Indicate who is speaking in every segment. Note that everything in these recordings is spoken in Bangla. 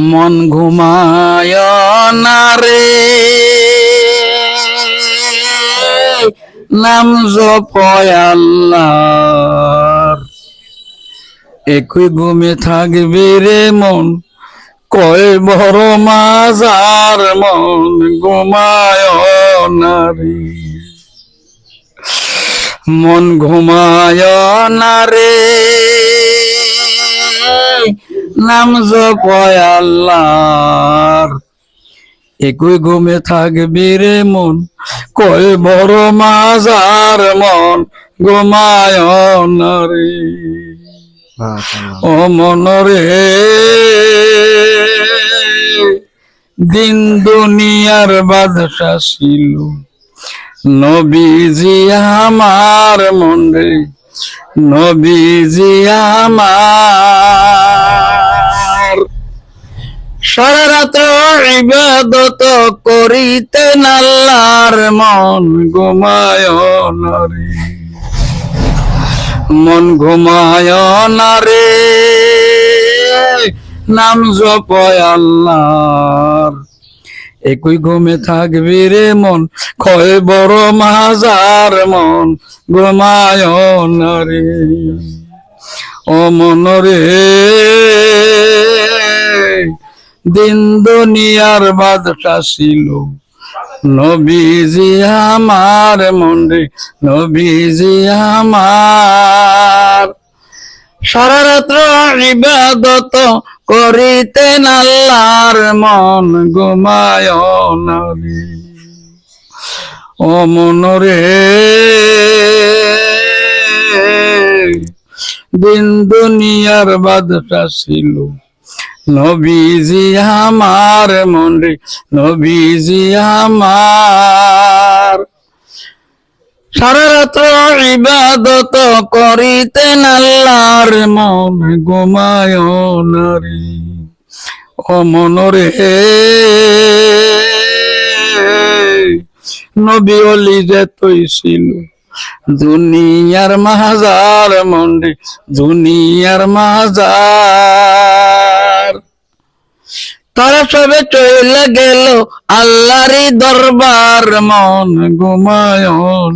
Speaker 1: মন ঘুমায় না রে, নাম জপয় আল্লাহর। একই ঘুমে থাকবে রে মন, কয় বড় মাজার, মন ঘুমায় না রে। মন ঘুমায় না রে, নাম জপয় আল্লাহর। একই ঘুমে থাকবি রে মন, কয় বড় মাজার, মন ঘুমায় না রে। ও মন রে, দিন দুনিয়ার বাদশা ছিল নবীজি আমার, মন রে নবীজি আমার। সারা রাত্র ইবাদত করিতেন আল্লাহর, মন ঘুমায় না রে। মন ঘুমায় না রে, নাম জপয় আল্লাহর। একই ঘুমে থাকবি রে মন, কয় বড় মাজার, মন ঘুমায় না রে। ও মন রে, দিন দুনিয়ার বাদশা ছিল নবীজি আমার, মন রে নবীজি আমার। সারা রাত্র ইবাদত করিতেন আল্লাহর, মন ঘুমায় না রে। ও মন রে, দিন দুনিয়ার বাদশা ছিল নবীজি আমার, মন রে নবীজি আমার। সারা রাত্র ইবাদত করিতেন আল্লাহর, মন ঘুমায় না রে। ও মন রে, নবী ওলি যেতই ছিল দুনিয়ার মাজার, মন রে দুনিয়ার মাজার। তারা সবে চলে গেল আল্লাহরই দরবার, মন ঘুমায়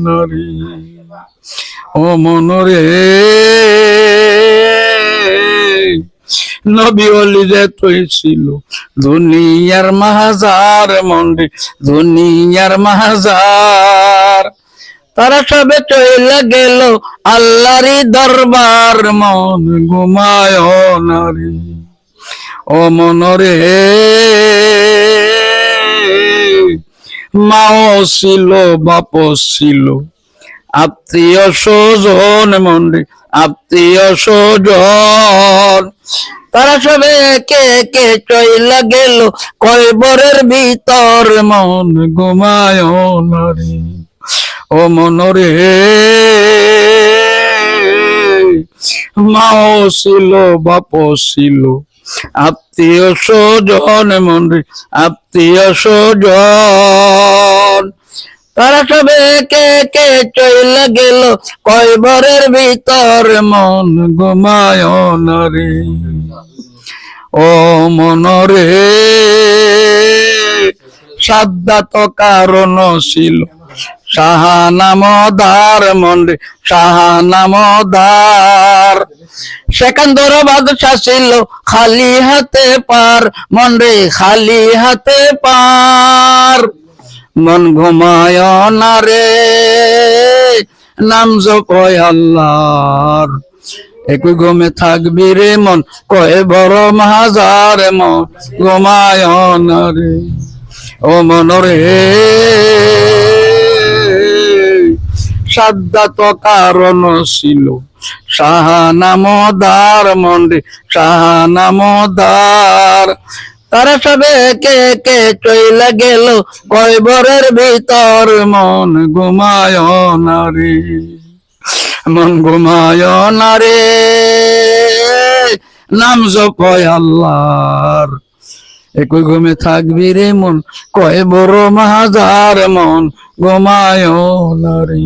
Speaker 1: না রে। ও মন রে, নবী ওলি যেতই ছিল দুনিয়ার মাজার, মন রে দুনিয়ার মাজার। তারা সবে চলে গেল আল্লাহরই দরবার, মন ঘুমায় না রে। ও মন রে, মাও ছিল বাপও ছিল আত্মীয় স্বজন, মন রে আত্মীয় স্বজন। তারা সবে একে একে চইলা গেল কবরের ভিতর, মন ঘুমায় না রে। ও মন রে, মাও ছিল বাপও ছিল আত্মীয় স্বজন, মন রে আত্মীয় স্বজন। তারা সবে একে একে চলে গেল কবরের ভিতর, মন ঘুমায় না রে। ও মন রে, সাদ্দাত কারণ ছিল শাহানামদার, মন রে শাহানামদার। সেকান্দর বাদশা ছিল খালি হাতে পার, মন রে খালি হাতে পার। মন ঘুমায় না রে, নাম জপয় আল্লাহর। একই ঘুমে থাকবি রে মন, কয় বড় মাজার, মন ঘুমায় না রে। ও মন রে, সাদ্দাত কারণ ছিল শাহানামদার, মন রে শাহানামদার। তারা সবে একে একে চইলা গেল কবরের ভিতর, মন ঘুমায় না রে। মন ঘুমায় না রে, নাম জপয় আল্লাহর। একই ঘুমে থাকবি রে মন, কয় বড় মাজার, মন ঘুমায় না রে।